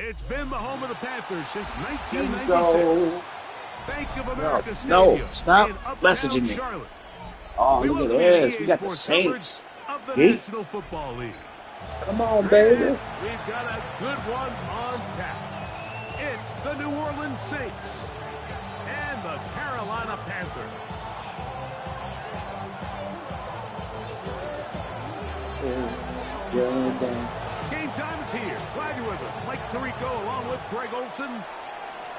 It's been the home of the Panthers since 1996. Bank of America No, Stadium stop in messaging me. Charlotte. Oh, look at this. We got the Saints. Of the Heat. National Football League. Come on, baby. We've got a good one on tap. It's the New Orleans Saints and the Carolina Panthers. Game time is here. Glad you're with us. Mike Tirico along with Greg Olson.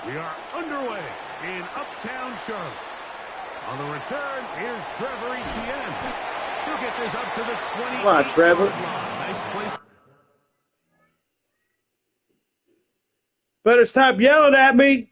We are underway in Uptown Charlotte. On the return, here's Trevor Etienne. He'll get this up to the 20. Come on, Trevor. Nice place. Better stop yelling at me.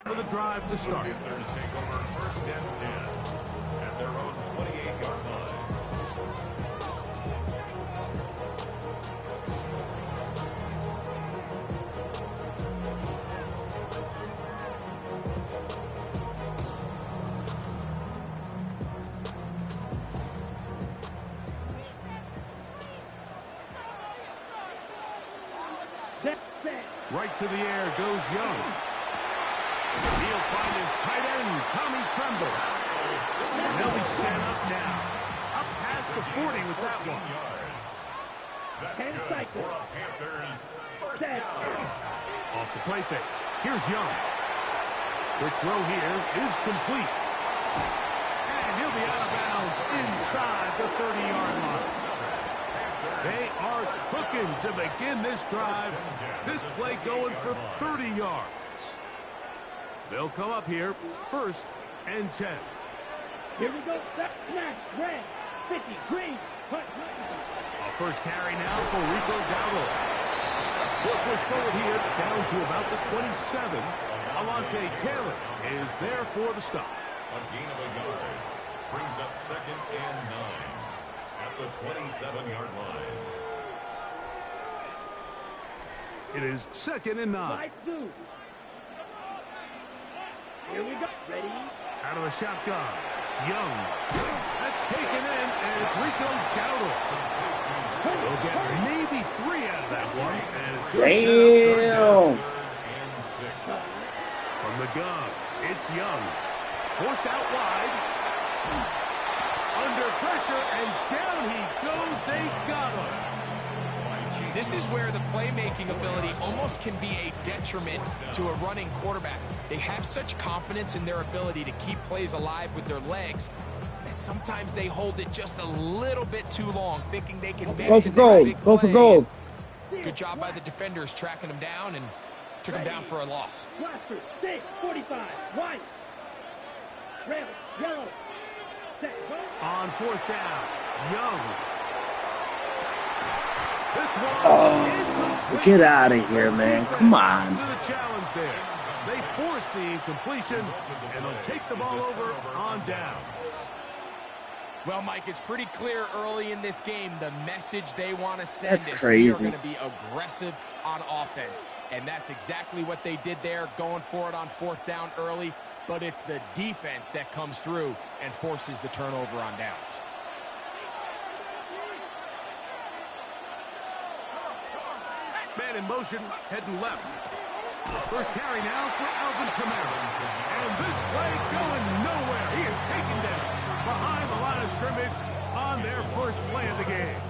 For the drive to start. Panthers take over first and 10 at their own 28-yard line. Right to the air goes Young. He'll find his tight end, Tommy Tremble. And they'll be set up now. Up past the 40 with that one. That's good for a Panthers first down. Off the play fake. Here's Young. Quick throw here is complete. And he'll be out of bounds inside the 30-yard line. They are cooking to begin this drive. This play going for 30 yards. They'll come up here, first and 10. Here we go. Smash, red, 50, green, punt. A first carry now for Rico Dowdle. We'll push forward here, down to about the 27. Alontae Taylor is there for the stop. A gain of a yard brings up second and 9 at the 27-yard line. It is second and 9. Here we go. Ready? Out of the shotgun. Young. That's taken in, and it's Rico Dowdle. We'll get maybe 3 out of that one. And it's going to set up third down. And 6. From the gun, it's Young. Forced out wide. Under pressure, and down he goes. They got him. This is where the playmaking ability almost can be a detriment to a running quarterback. They have such confidence in their ability to keep plays alive with their legs that sometimes they hold it just a little bit too long, thinking they can make Go for gold. Go for gold. Good job by the defenders tracking him down and took him down for a loss. Blaster, 6, 45, white, red, yellow, set, go. On fourth down, Young. This one incomplete. Get out of here, man. Come on. To the challenge there. They force the incompletion, and they'll take the ball over on downs. Well, Mike, it's pretty clear early in this game the message they want to send That's is crazy. we are going to be aggressive on offense. And that's exactly what they did there, going for it on fourth down early. But it's the defense that comes through and forces the turnover on downs. Man in motion, heading left. First carry now for Alvin Kamara. And this play going nowhere. He is taken down behind the line of scrimmage on their first play of the game.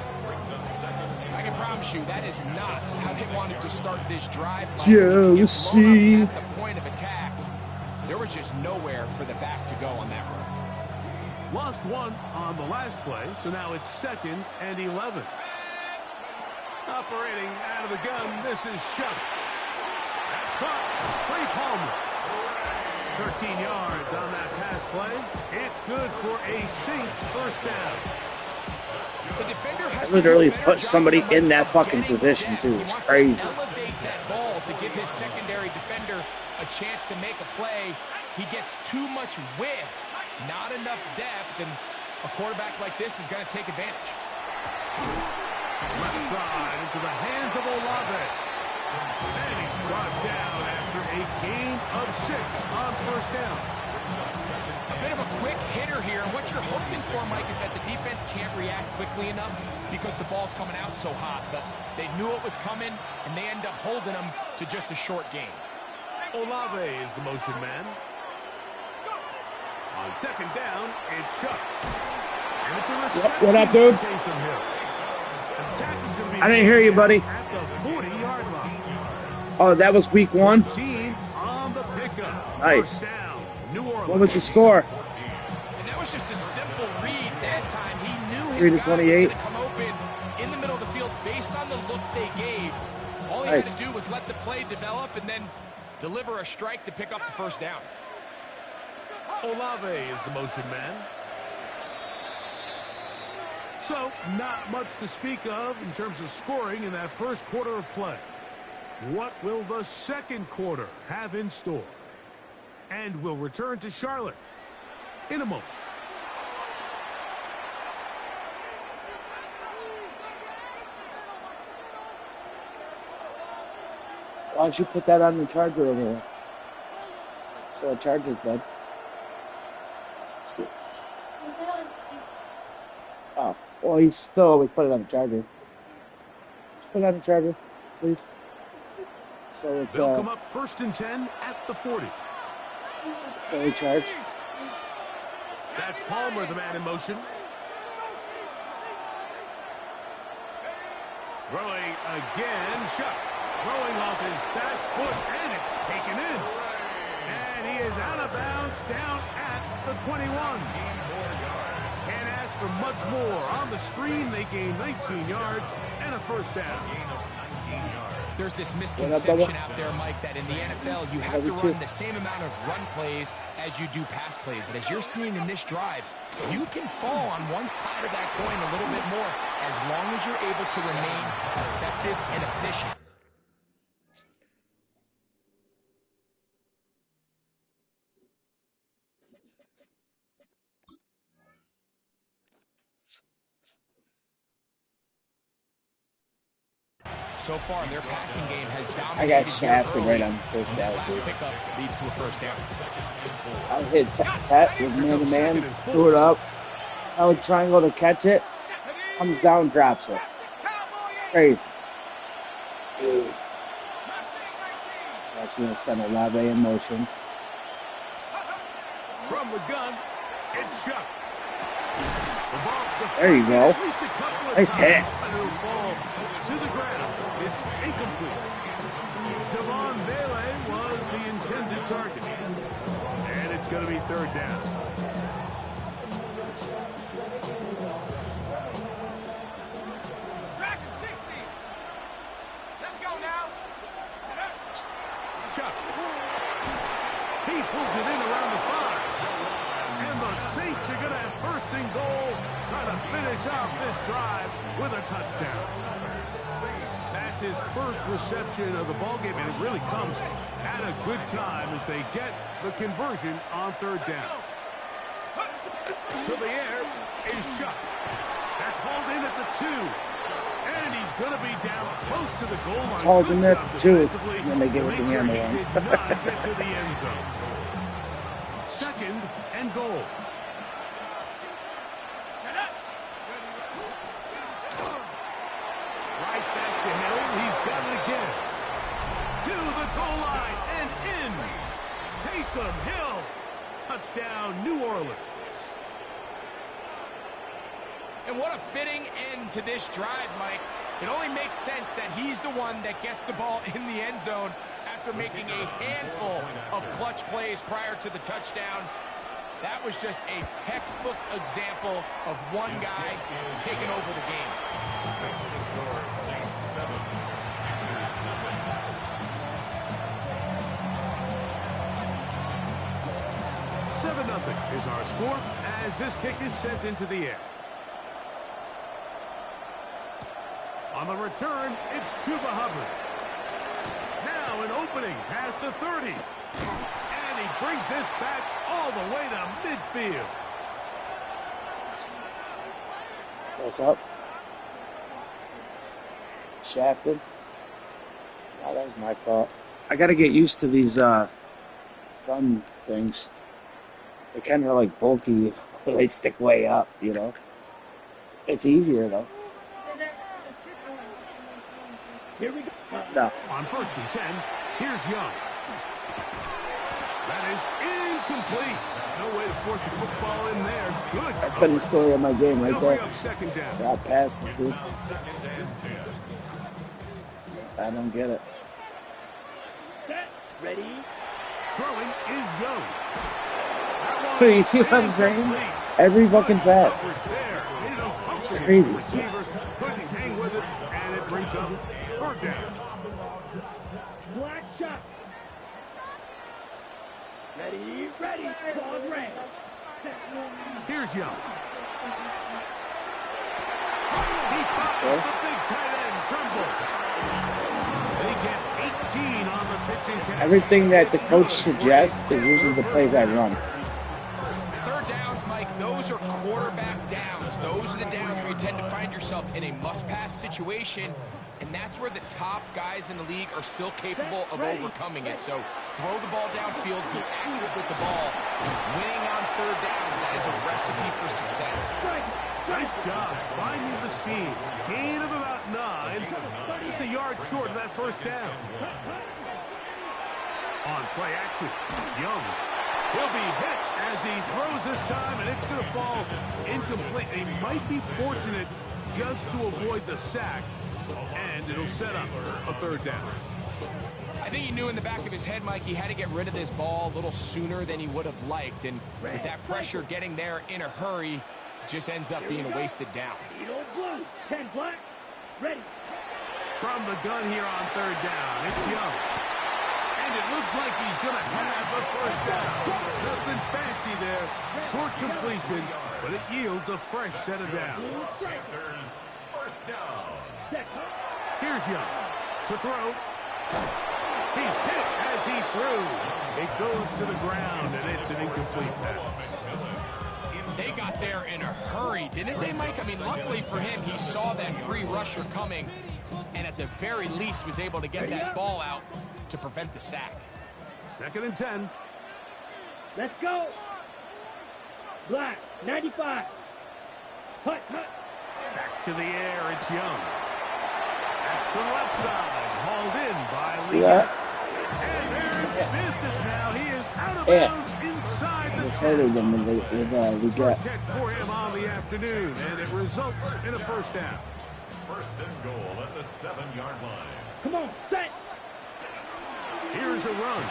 I can promise you that is not how they wanted to start this drive. Jealousy. At the point of attack, there was just nowhere for the back to go on that run. Lost one on the last play, so now it's second and 11. Operating out of the gun, this is Shuck. That's caught. Free Palmer. 13 yards on that pass play. It's good for a Saints first down. The defender has I literally to do a put better somebody job in that fucking getting position, depth. too. He It's wants crazy. to elevate that ball to give his secondary defender a chance to make a play. He gets too much width, not enough depth, and a quarterback like this is going to take advantage. Left side into the hands of Olave. And he's brought down after a gain of 6 on first down. A bit of a quick hitter here. What you're hoping for, Mike, is that the defense can't react quickly enough because the ball's coming out so hot. But they knew it was coming, and they end up holding them to just a short gain. Olave is the motion man. On second down, it's Shuck. And it's a reception What up, dude? for Taysom Hill. Attack is gonna be I didn't hear you, buddy. at the 40-yard line. Oh, that was week 1? Team on the pickup. Nice. First down, New Orleans. What was the score? And that was just a simple read that time. He knew 3 his to guy was 28. going to come open in the middle of the field based on the look they gave. All he Nice. had to do was let the play develop and then deliver a strike to pick up the first down. Olave is the motion man. So, not much to speak of in terms of scoring in that first quarter of play. What will the second quarter have in store? And we'll return to Charlotte in a moment. Why don't you put that on the charger over there? So the charger's dead. Oh, well, you still always put it on the charger. Just put it on the charger, please. So it's They'll come up first and 10 at the 40. fully charged. That's Palmer, the man in motion. Throwing again, Shuck. Throwing off his back foot, and it's taken in. And he is out of bounds down at the 21. Can't ask for much more. On the screen, they gain 19 yards and a first down. There's this Bubba? misconception out there, Mike, that in the NFL you have to Love you run too. the same amount of run plays as you do pass plays. And as you're seeing in this drive, you can fall on one side of that coin a little bit more as long as you're able to remain effective and efficient. So far, their passing game has dominated. I got here shafted early. right on first This down, last dude. pickup leads to a first down. I hit tap with man-to-man, threw it up. I was triangle to catch it. Comes down, drops it. Crazy. Dude. That's going to send Olave in motion. From the gun, it's Shuck. The ball There you go. at least a couple of Nice times, hit. and it'll fall to the ground. It's incomplete. Devon Bailey was the intended target. And it's going to be third down. Let's go now. Chuck. He pulls it in around the 5. And the Saints are going to have first and goal, trying to finish out this drive with a touchdown. That's his first reception of the ballgame, and it really comes at a good time as they get the conversion on third down. To the air is Shuck. That's hauled in at the 2. And he's going to be down close to the goal line. It's hauled in Good at job the 2, defensively and then they give to it to make me on the he one. did not get to the end zone. Second and goal. Right back to Hill. He's got it again. To the goal line and in. Taysom Hill. Touchdown, New Orleans. And what a fitting end to this drive, Mike. It only makes sense that he's the one that gets the ball in the end zone after making a handful of clutch plays prior to the touchdown. That was just a textbook example of one guy taking over the game. Makes the score Saints 7, Packers nothing. 7-0 is our score as this kick is sent into the air. On the return, it's Chuba Hubbard. Now an opening past the 30. And he brings this back all the way to midfield. What's up? Shafted. Oh, that was my fault. I gotta get used to these thumb things. They're kind of like bulky. They stick way up, you know. It's easier though. Here we go. No. On 1st and 10, here's Young. That is incomplete. No way to force a football in there. Good. That's been the story of my game right They'll bring there. up 2nd down. That passes, dude. 2nd and 10. I don't get it. Set. Ready. Throwing is Young. That So you one's see what I'm saying? incomplete. Every fucking pass. Coverage there. Made it uncomfortable Crazy. for the receiver. Couldn't hang with it, and it brings up 3rd down. Black shots. Ready. Ready. Ball red. Set. Here's Young. He follows the big tight end, Trumbull. They get 18 on the pitching count. Everything that the coach suggests is usually the plays I run. 3rd downs, Mike, those are quarterback downs. Those are the downs where you tend to find yourself in a must-pass situation, and that's where the top guys in the league are still capable of overcoming it. So throw the ball downfield, be accurate with the ball. Winning on 3rd downs, that is a recipe for success. Nice job finding the seam. Gain of about 9. Just a yard short of that 1st down. On play action, Young. He'll be hit as he throws this time, and it's going to fall incomplete. They might be fortunate just to avoid the sack, and it'll set up a 3rd down. I think he knew in the back of his head, Mike, he had to get rid of this ball a little sooner than he would have liked. And with that pressure getting there in a hurry, it just ends up being a wasted down. Eagle blue. 10 black. Ready. From the gun here on 3rd down, it's Young. And it looks like he's going to have a 1st down. Nothing fancy there. Short completion, but it yields a fresh set of downs. Panthers 1st down. Set. Here's Young to throw. He's hit as he threw. It goes to the ground, and it's an incomplete pass. They got there in a hurry, didn't they, Mike? I mean, luckily for him, he saw that free rusher coming, and at the very least was able to get that ball out to prevent the sack. 2nd and 10. Let's go. Black. 95. Hut. Back to the air, it's Young. That's the left side, hauled in by See Lee. that? And they're in business now. He is out of Yeah. bounds inside the It's harder 10. than we First get. catch for him on the afternoon, and it results in a 1st down. 1st and goal at the 7-yard line. Come on. Set. Here's a run.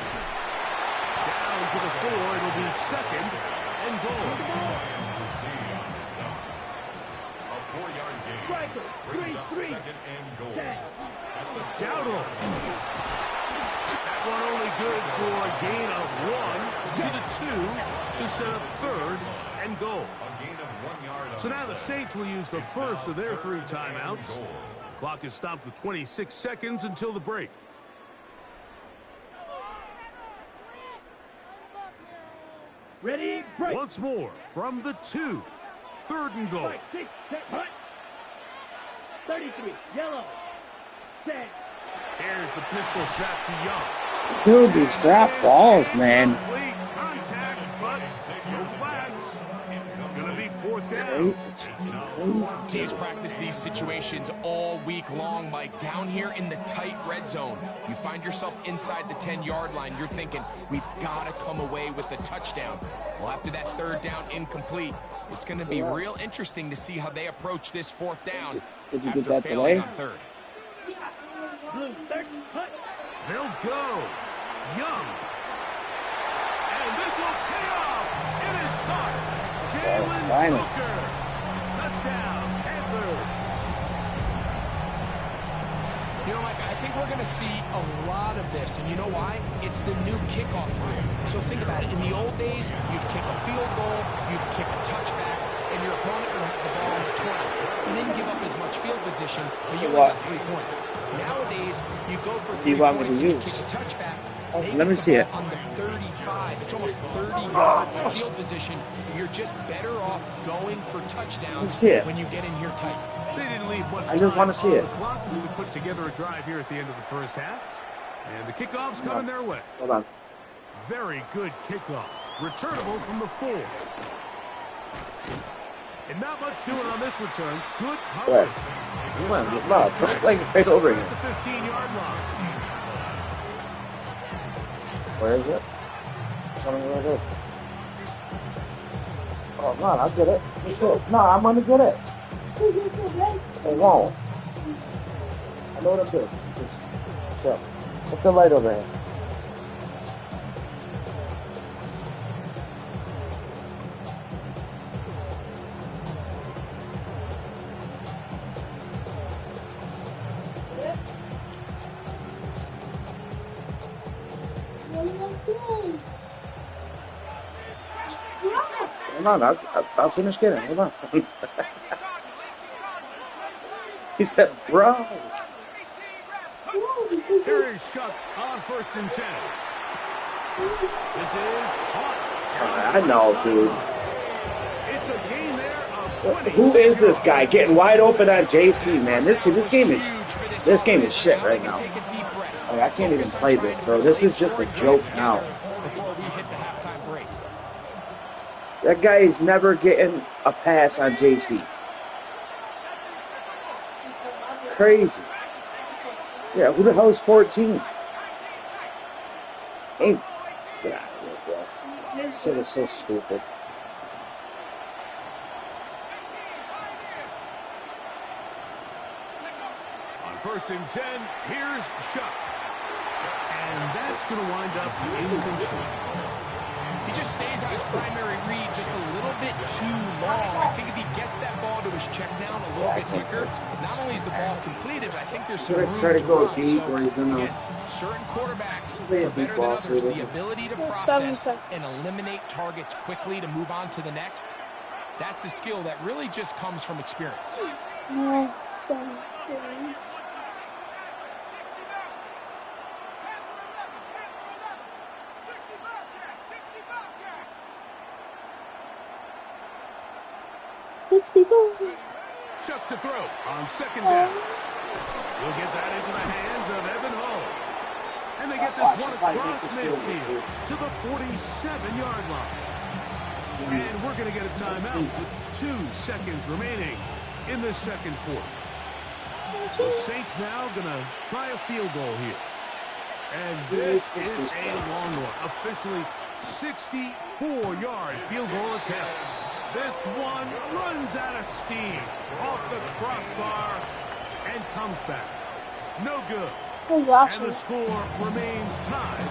Down to the 4. It'll be 2nd and goal. A 4-yard gain. Striker. Brings up 3. 2nd and goal. Set. Dowdle. That one only good for a gain of 1 to the 2 to set up 3rd and goal. A gain of 1 yard. So now the Saints will use the first of their 3 timeouts. Clock is stopped with 26 seconds until the break. Ready. Break. Once more from the 2. 3rd and goal. 6. Set. Hut. 33. Yellow. Set. Here's the pistol strap to Young. Dude, these drop balls, man. Complete contact, but no flags. It's going to be 4th down. Teams practice these situations all week long, Mike. Down here in the tight red zone, you find yourself inside the 10-yard line. You're thinking, we've got to come away with a touchdown. Well, after that 3rd down incomplete, it's going to be real interesting to see how they approach this 4th down Did you after get that failing today? on 3rd. Blue. 30. Hut. They'll go. Young. And this will pay off. It is Caught. Jalen finally. Hooker. Touchdown, Panthers. You know, Mike, I think we're going to see a lot of this, and you know why? It's the new kickoff rule. So think about it. In the old days, you'd kick a field goal, you'd kick a touchback, and your opponent would have the ball on the 20. You didn't give up as much field position, but you only got 3 points. Nowadays, you go for 3 points and you kick a touchback. Let me see it. On the 35, it's almost 30 yards of field position. You're just better off going for touchdowns when you get in here tight. They didn't leave much I just want to see it. clock to put together a drive here at the end of the first half. And the kickoff's coming their way. Hold on. Very good kickoff. Returnable from the 4. And not much doing on this return. Good coverage. Come on, don't like face over here. At the 15-yard line. Where is it? Tell me where it is. Oh, no, I'll get it. No, I'm going to get it. It won't. I know what I'm doing. Just chill. Put the light over here. Hold on, I'll finish getting it. Hold on. He said, bro. Here is Shuck on 1st and 10. This is hot. I know, dude. It's a gain there of Who is this guy getting wide open on JC, man? This game is shit right now. Like, I can't even play this, bro. This is just a joke now. That guy is never getting a pass on JC. Crazy. Yeah, who the hell is 14? Hey, get out of here, bro. This shit is so stupid. On 1st and 10, here's Shuck. And that's going to wind up incomplete. He just stays on his primary read just a little bit too long. I think if he gets that ball to his check down a little bit quicker, not only is the ball completed, but I think there's some room try to go run. deep where he's in the... Certain quarterbacks are better than others. The ability to process and eliminate targets quickly to move on to the next, that's a skill that really just comes from experience. Chuck to throw on 2nd down. We'll get that into the hands of Evan Hull. And they get this one across midfield to the 47-yard line. And we're going to get a timeout with 2 seconds remaining in the 2nd quarter. The Saints now going to try a field goal here. And this is a long one. Officially 64-yard field goal attempt. This one runs out of steam off the crossbar and comes back. No good. And the score remains tied